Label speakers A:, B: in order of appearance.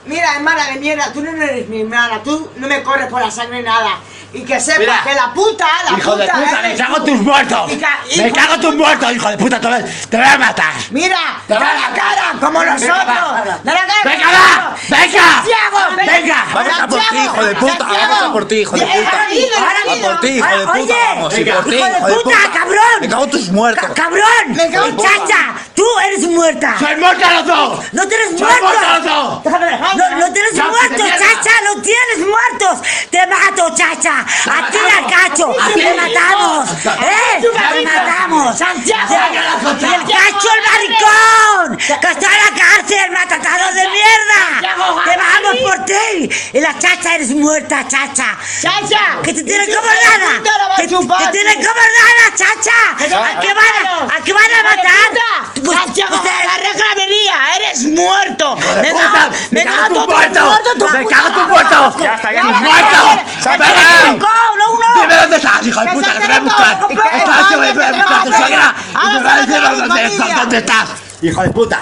A: Mira, hermana de mierda, tú no eres mi hermana, tú no me corres por la sangre nada. Y que sepas
B: Mira,
A: que la puta,
B: hijo de puta, me
A: eres
B: cago en
A: tú.
B: tus muertos. Me cago en tus muertos, hijo de puta, te voy a matar.
A: Mira,
B: Te
A: da
B: va
A: la
B: a-
A: cara, como nosotros.
B: va.
A: Da la cara.
B: ¡Venga, va! ¡Venga!
A: Santiago,
B: ¡Venga!
C: Vamos a por ti, hijo de puta, vamos a por ti, hijo de puta. A por ti, hijo de puta,
D: Oye,
C: vamos, y
B: venga,
C: por ti,
D: hijo de
C: hijo de
D: puta,
C: puta.
D: cabrón.
C: Me cago en tus muertos.
D: ¡Cabrón!
A: Me cago en tu
D: ¡Chacha! ¡Tú eres muerta!
B: ¡Soy muerta los dos!
D: ¡No tienes
B: ¡Soy
D: muertos!
B: muerta los dos!
D: Déjame ver. No tienes
B: Ya,
D: muertos,
B: mierda.
D: chacha, no tienes muertos. Te mato, chacha. A ti al cacho.
B: A ti.
D: Te matamos. Te matamos.
A: Santiago.
D: Y el cacho, el maricón. Que está en la cárcel, matatado de mierda. Te vamos por ti. Y la chacha eres muerta, chacha.
A: Chacha.
D: Que te tienen
A: Y
D: como
A: tú te
D: nada.
A: puta la vas a
D: Que
A: chupar,
D: te tienen
A: tú.
D: como nada, chacha. ¿A qué van a matar? Pues-
A: Santiago,
D: pues,
A: la regadería, eres muerto.
B: ¡Me cago en tus muertos! ¡Me cago en tus
A: puta
B: muertos!
A: madre.
C: está, ya
B: ¡Tus
C: está.
B: muertos! ¡Venga!
D: ¡No!
B: Dime dónde estás, hijo de puta, que te voy a buscar. Estás, te voy a buscar a tu suegra y te voy a decir dónde estás, hijo de puta.